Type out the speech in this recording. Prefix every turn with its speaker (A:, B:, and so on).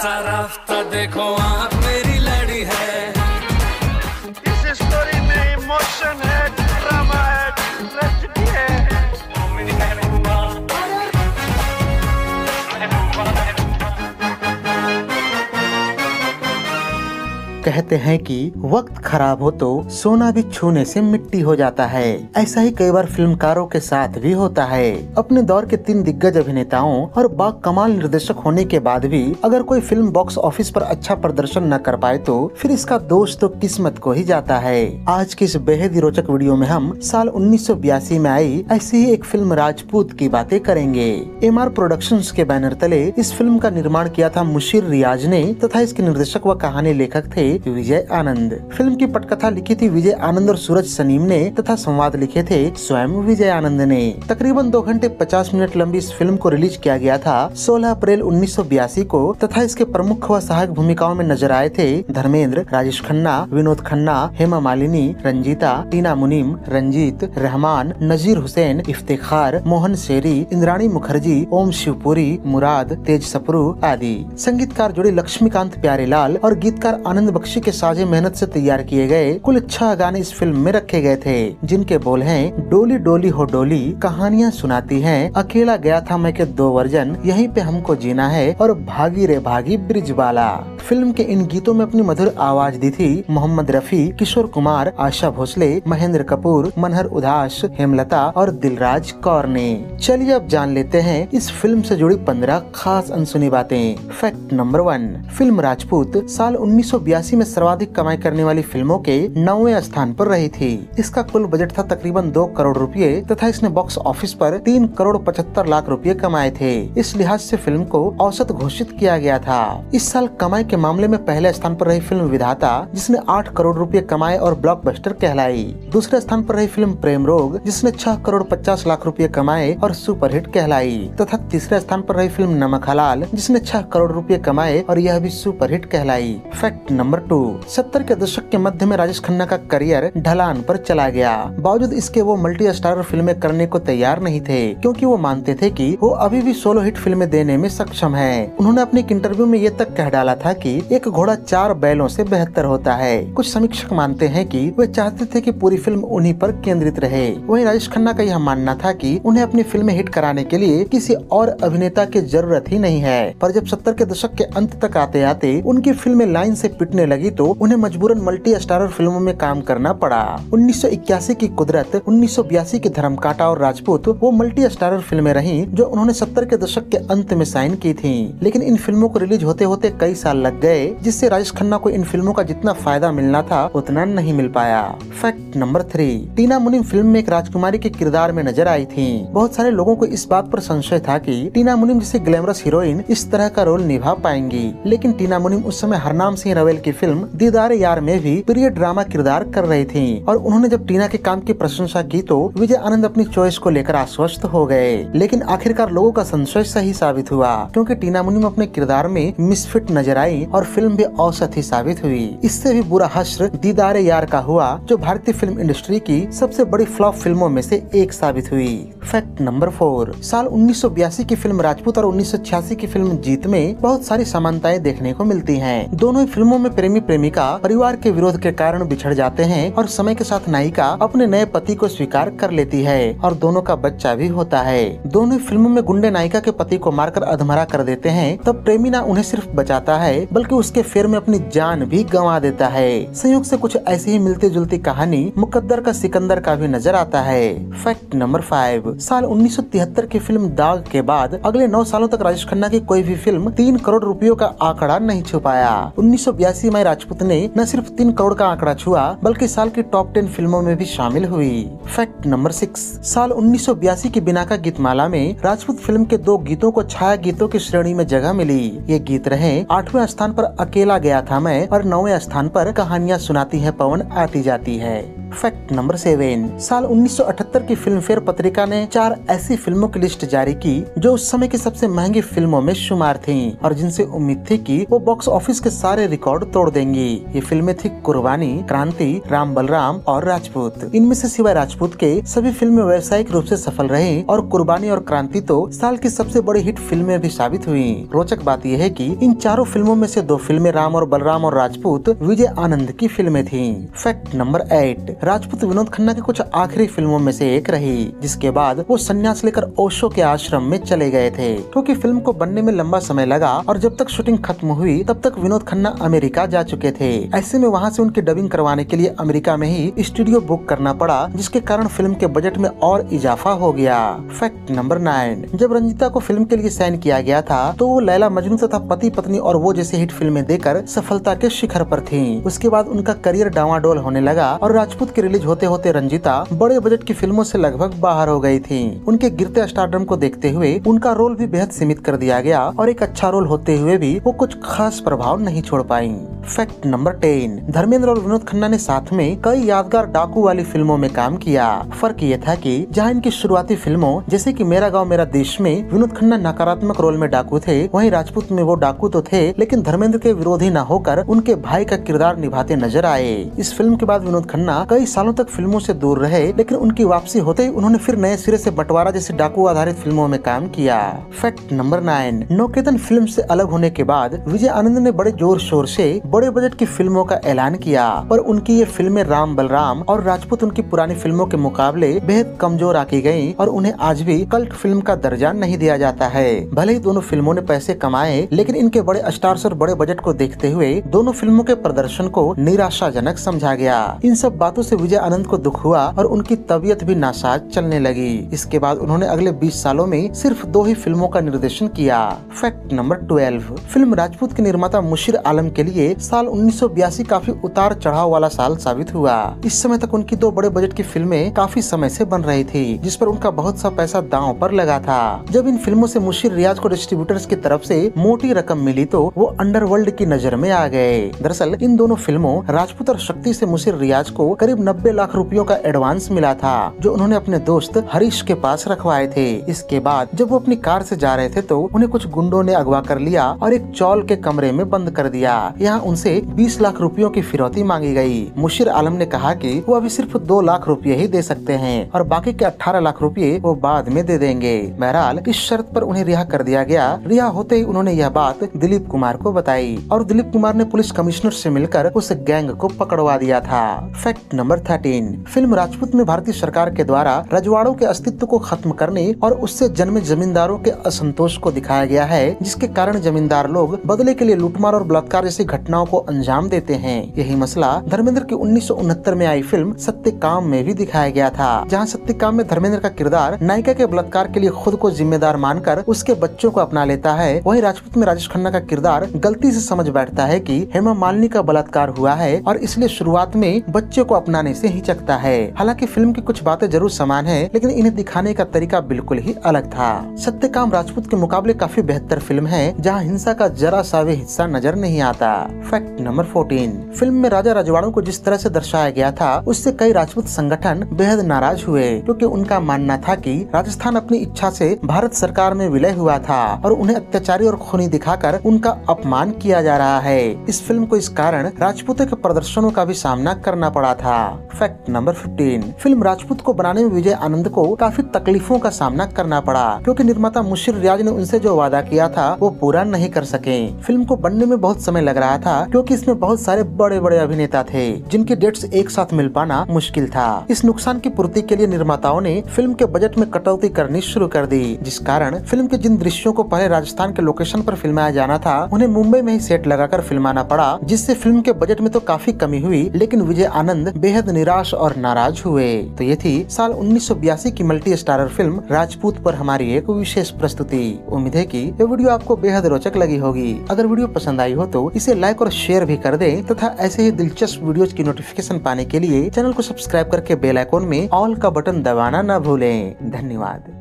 A: राफ्ता राफ्ता देखो आँख मेरी लड़ी है।
B: इस स्टोरी में इमोशन है, ड्रामा है, ट्रेजेडी है।
C: कहते हैं कि वक्त खराब हो तो सोना भी छूने से मिट्टी हो जाता है। ऐसा ही कई बार फिल्मकारों के साथ भी होता है। अपने दौर के 3 दिग्गज अभिनेताओं और बाकमाल निर्देशक होने के बाद भी अगर कोई फिल्म बॉक्स ऑफिस पर अच्छा प्रदर्शन न कर पाए तो फिर इसका दोष तो किस्मत को ही जाता है। आज की इस बेहद ही रोचक वीडियो में हम साल 1982 में आई ऐसी ही एक फिल्म राजपूत की बातें करेंगे। MR प्रोडक्शंस के बैनर तले इस फिल्म का निर्माण किया था मुशीर रियाज ने तथा इसके निर्देशक व कहानी लेखक थे विजय आनंद। फिल्म की पटकथा लिखी थी विजय आनंद और सूरज सनीम ने तथा संवाद लिखे थे स्वयं विजय आनंद ने। तकरीबन 2 घंटे 50 मिनट लंबी इस फिल्म को रिलीज किया गया था 16 अप्रैल 1982 को तथा इसके प्रमुख व सहायक भूमिकाओं में नजर आए थे धर्मेंद्र, राजेश खन्ना, विनोद खन्ना, हेमा मालिनी, रंजीता, टीना मुनीम, रंजीत, रहमान, नजीर हुसैन, इफ्तिखार, मोहन शेरी, इंद्राणी मुखर्जी, ओम शिवपुरी, मुराद, तेज सप्रू आदि। संगीतकार जोड़ी लक्ष्मीकांत प्यारेलाल और गीतकार आनंद बख्शी के साझे मेहनत से तैयार किए गए कुल 6 गाने इस फिल्म में रखे गए थे, जिनके बोल हैं डोली डोली हो डोली, कहानियाँ सुनाती हैं, अकेला गया था मैं के 2 वर्जन, यहीं पे हमको जीना है और भागी रे भागी ब्रिजबाला। फिल्म के इन गीतों में अपनी मधुर आवाज दी थी मोहम्मद रफी, किशोर कुमार, आशा भोसले, महेंद्र कपूर, मनहर उदास, हेमलता और दिलराज कौर ने। चलिए अब जान लेते हैं इस फिल्म से जुड़ी 15 खास अनसुनी बातें। फैक्ट नंबर 1, फिल्म राजपूत साल 1982 में सर्वाधिक कमाई करने वाली फिल्मों के 9वें स्थान पर रही थी। इसका कुल बजट था तकरीबन 2 करोड़ रुपए तथा इसने बॉक्स ऑफिस पर 3 करोड़ 75 लाख रुपए कमाए थे। इस लिहाज से फिल्म को औसत घोषित किया गया था। इस साल कमाई के मामले में पहले स्थान पर रही फिल्म विधाता, जिसने 8 करोड़ रुपए कमाए और ब्लॉकबस्टर कहलाई। दूसरे स्थान पर रही फिल्म प्रेम रोग, जिसने 6 करोड़ 50 लाख रुपए कमाए और सुपरहिट कहलाई तथा तीसरे स्थान पर रही फिल्म नमक हलाल, जिसने 6 करोड़ रुपए कमाए और यह भी सुपरहिट कहलाई। फैक्ट नंबर 2, 70 के दशक के मध्य में राजेश खन्ना का करियर ढलान पर चला गया। बावजूद इसके वो मल्टी स्टारर फिल्में करने को तैयार नहीं थे, क्योंकि वो मानते थे कि वो अभी भी सोलो हिट फिल्में देने में सक्षम हैं। उन्होंने अपने एक इंटरव्यू में ये तक कह डाला था कि एक घोड़ा 4 बैलों से बेहतर होता है। कुछ समीक्षक मानते हैं कि वे चाहते थे कि पूरी फिल्म उन्हीं पर केंद्रित रहे। वहीं राजेश खन्ना का यह मानना था कि उन्हें अपनी फिल्में हिट कराने के लिए किसी और अभिनेता की जरूरत ही नहीं है। पर जब 70 के दशक के अंत तक आते आते उनकी फिल्में लाइन से पिटने लगी तो उन्हें मजबूरन मल्टी स्टारर फिल्मों में काम करना पड़ा। 1981 की कुदरत, 1982 की धर्मकांटा और राजपूत वो मल्टी स्टारर फिल्में रहीं जो उन्होंने 70 के दशक के अंत में साइन की थीं। लेकिन इन फिल्मों को रिलीज होते होते कई साल लग गए, जिससे राजेश खन्ना को इन फिल्मों का जितना फायदा मिलना था उतना नहीं मिल पाया। फैक्ट नंबर 3, टीना मुनीम फिल्म में एक राजकुमारी के किरदार में नजर आई थी। बहुत सारे लोगों को इस बात पर संशय था कि टीना मुनीम जैसे ग्लैमरस हीरोइन इस तरह का रोल निभा पाएंगी, लेकिन टीना मुनीम उस समय हरनाम सिंह रवेल की फिल्म दीदार यार में भी प्रिय ड्रामा किरदार कर रही थी। और उन्होंने जब टीना के काम की प्रशंसा की तो विजय आनंद अपनी चॉइस को लेकर आश्वस्त हो गए। लेकिन आखिरकार लोगों का संशय सही साबित हुआ, क्योंकि टीना मुनीम अपने किरदार में मिसफिट नजर आई और फिल्म भी औसत ही साबित हुई। इससे भी बुरा हश्र दीदार यार का हुआ, जो भारतीय फिल्म इंडस्ट्री की सबसे बड़ी फ्लॉप फिल्मों में से एक साबित हुई। फैक्ट नंबर 4, साल 1982 की फिल्म राजपूत और 1986 की फिल्म जीत में बहुत सारी समानताएं देखने को मिलती हैं। दोनों ही फिल्मों में प्रेमी प्रेमिका परिवार के विरोध के कारण बिछड़ जाते हैं और समय के साथ नायिका अपने नए पति को स्वीकार कर लेती है और दोनों का बच्चा भी होता है। दोनों ही फिल्मों में गुंडे नायिका के पति को मारकर अधमरा कर देते हैं, तब प्रेमी ना उन्हें सिर्फ बचाता है बल्कि उसके फेर में अपनी जान भी गंवा देता है। संयोग से कुछ ऐसी ही मिलती जुलती कहानी मुकद्दर का सिकंदर का भी नजर आता है। फैक्ट नंबर 5, साल 1973 की फिल्म दाग के बाद अगले 9 सालों तक राजेश खन्ना की कोई भी फिल्म 3 करोड़ रुपयों का आंकड़ा नहीं छू पाया। 1982 में राजपूत ने न सिर्फ 3 करोड़ का आंकड़ा छुआ बल्कि साल की टॉप 10 फिल्मों में भी शामिल हुई। फैक्ट नंबर 6, साल 1982 की बिनाका गीतमाला में राजपूत फिल्म के 2 गीतों को छाया गीतों की श्रेणी में जगह मिली। ये गीत रहे 8वें स्थान स्थान पर अकेला गया था मैं और 9वें स्थान पर कहानियां सुनाती है पवन आती जाती है। फैक्ट नंबर 7, साल 1978 की फिल्म फेयर पत्रिका ने 4 ऐसी फिल्मों की लिस्ट जारी की जो उस समय की सबसे महंगी फिल्मों में शुमार थीं और जिनसे उम्मीद थी कि वो बॉक्स ऑफिस के सारे रिकॉर्ड तोड़ देंगी। ये फिल्में थी कुर्बानी, क्रांति, राम बलराम और राजपूत। इनमें से सिवाय राजपूत के सभी फिल्में व्यावसायिक रूप से सफल रही और कुर्बानी और क्रांति तो साल की सबसे बड़ी हिट फिल्में भी साबित हुई। रोचक बात यह है कि इन चारों फिल्मों में से 2 फिल्में राम और बलराम और राजपूत विजय आनंद की फिल्में थी। फैक्ट नंबर 8, राजपूत विनोद खन्ना की कुछ आखिरी फिल्मों में से एक रही, जिसके बाद वो संन्यास लेकर ओशो के आश्रम में चले गए थे। क्योंकि फिल्म को बनने में लंबा समय लगा और जब तक शूटिंग खत्म हुई तब तक विनोद खन्ना अमेरिका जा चुके थे। ऐसे में वहाँ से उनकी डबिंग करवाने के लिए अमेरिका में ही स्टूडियो बुक करना पड़ा, जिसके कारण फिल्म के बजट में और इजाफा हो गया। फैक्ट नंबर 9, जब रंजीता को फिल्म के लिए साइन किया गया था तो वो लैला मजनू तथा पति पत्नी और वो जैसे हिट फिल्में देकर सफलता के शिखर पर थी। उसके बाद उनका करियर डावाडोल होने लगा और राजपूत की रिलीज होते होते रंजीता बड़े बजट की फिल्मों से लगभग बाहर हो गई थी। उनके गिरते स्टारडम को देखते हुए उनका रोल भी बेहद सीमित कर दिया गया और एक अच्छा रोल होते हुए भी वो कुछ खास प्रभाव नहीं छोड़ पाई। फैक्ट नंबर 10, धर्मेंद्र और विनोद खन्ना ने साथ में कई यादगार डाकू वाली फिल्मों में काम किया। फर्क ये था कि जहाँ इनकी शुरुआती फिल्मों जैसे कि मेरा गांव मेरा देश में विनोद खन्ना नकारात्मक रोल में डाकू थे, वहीं राजपूत में वो डाकू तो थे लेकिन धर्मेंद्र के विरोधी न होकर उनके भाई का किरदार निभाते नजर आए। इस फिल्म के बाद विनोद खन्ना कई सालों तक फिल्मों से दूर रहे, लेकिन उनकी वापसी होते ही उन्होंने फिर नए सिरे से बंटवारा जैसे डाकू आधारित फिल्मों में काम किया। फैक्ट नंबर 9, नौकेतन फिल्म से अलग होने के बाद विजय आनंद ने बड़े जोर शोर से बड़े बजट की फिल्मों का ऐलान किया, पर उनकी ये फिल्में राम बलराम और राजपूत उनकी पुरानी फिल्मों के मुकाबले बेहद कमजोर आकी गयी और उन्हें आज भी कल्ट फिल्म का दर्जा नहीं दिया जाता है। भले ही दोनों फिल्मों ने पैसे कमाए, लेकिन इनके बड़े स्टार्स और बड़े बजट को देखते हुए दोनों फिल्मों के प्रदर्शन को निराशाजनक समझा गया। इन सब बातों से विजय आनंद को दुख हुआ और उनकी तबीयत भी नासाज चलने लगी। इसके बाद उन्होंने अगले 20 सालों में सिर्फ 2 ही फिल्मों का निर्देशन किया। फैक्ट नंबर 12, फिल्म राजपूत के निर्माता मुशीर आलम के लिए साल 1982 काफी उतार चढ़ाव वाला साल साबित हुआ। इस समय तक उनकी 2 बड़े बजट की फिल्में काफी समय से बन रही थी, जिस पर उनका बहुत सा पैसा दांव पर लगा था। जब इन फिल्मों से मुशीर रियाज को डिस्ट्रीब्यूटर्स की तरफ से मोटी रकम मिली तो वो अंडरवर्ल्ड की नजर में आ गए। दरअसल इन दोनों फिल्मों राजपूत और शक्ति से मुशीर रियाज को करीब 90 लाख रुपयों का एडवांस मिला था, जो उन्होंने अपने दोस्त हरीश के पास रखवाए थे। इसके बाद जब वो अपनी कार से जा रहे थे तो उन्हें कुछ गुंडों ने अगवा कर लिया और एक चौल के कमरे में बंद कर दिया। यहाँ उनसे 20 लाख रुपयों की फिरौती मांगी गई। मुशीर आलम ने कहा कि वो अभी सिर्फ 2 लाख रुपए ही दे सकते हैं और बाकी के 18 लाख रुपए वो बाद में दे देंगे। बहरहाल इस शर्त पर उन्हें रिहा कर दिया गया। रिहा होते ही उन्होंने यह बात दिलीप कुमार को बताई और दिलीप कुमार ने पुलिस कमिश्नर से मिलकर उस गैंग को पकड़वा दिया था। फैक्ट नंबर 13, फिल्म राजपूत में भारतीय सरकार के द्वारा रजवाड़ों के अस्तित्व को खत्म करने और उससे जन्मे जमींदारों के असंतोष को दिखाया गया है, जिसके कारण जमींदार लोग बदले के लिए लूटमार और बलात्कार जैसी घटनाओं को अंजाम देते हैं। यही मसला धर्मेंद्र की 1969 में आई फिल्म सत्यकाम में भी दिखाया गया था, जहां सत्यकाम में धर्मेंद्र का किरदार नायिका के बलात्कार के लिए खुद को जिम्मेदार मानकर उसके बच्चों को अपना लेता है। वहीं राजपूत में राजेश खन्ना का किरदार गलती से समझ बैठता है कि हेमा मालिनी का बलात्कार हुआ है और इसलिए शुरुआत में बच्चे को अपनाने से हिचकता है। हालांकि फिल्म की कुछ बातें जरूर समान है, लेकिन इन्हें दिखाने का तरीका बिल्कुल ही अलग था। सत्यकाम राजपूत के मुकाबले काफी बेहतर फिल्म है, जहां हिंसा का जरा सा भी हिस्सा नजर नहीं आता। फैक्ट नंबर 14, फिल्म में राजा रजवाड़ों को जिस तरह से दर्शाया गया था उससे कई राजपूत संगठन बेहद नाराज हुए, क्योंकि उनका मानना था कि राजस्थान अपनी इच्छा से भारत सरकार में विलय हुआ था और उन्हें अत्याचारी और खूनी दिखाकर उनका अपमान किया जा रहा है। इस फिल्म को इस कारण राजपूतों के प्रदर्शनों का भी सामना करना पड़ा था। फैक्ट नंबर 15, फिल्म राजपूत को बनाने में विजय आनंद को काफी तकलीफों का सामना करना पड़ा, क्योंकि निर्माता मुशीर रियाज ने उनसे जो वादा किया था वो पूरा नहीं कर सके। फिल्म को बनने में बहुत समय लग रहा था, क्योंकि इसमें बहुत सारे बड़े बड़े अभिनेता थे जिनकी डेट्स एक साथ मिल पाना मुश्किल था। इस नुकसान की पूर्ति के लिए निर्माताओं ने फिल्म के बजट में कटौती करनी शुरू कर दी, जिस कारण फिल्म के जिन दृश्यों को पहले राजस्थान के लोकेशन पर फिल्माया जाना था उन्हें मुंबई में ही सेट लगाकर फिल्माना पड़ा, जिससे फिल्म के बजट में तो काफी कमी हुई, लेकिन विजय आनंद बेहद निराश और नाराज हुए। तो ये थी साल 1982 की मल्टी स्टारर फिल्म राजपूत पर हमारी एक विशेष प्रस्तुति। उम्मीद है कि ये वीडियो आपको बेहद रोचक लगी होगी। अगर वीडियो पसंद आई हो तो इसे लाइक और शेयर भी कर दें तथा ऐसे ही दिलचस्प वीडियोज की नोटिफिकेशन पाने के लिए चैनल को सब्सक्राइब करके बेल आइकॉन में ऑल का बटन दबाना न भूलें। धन्यवाद।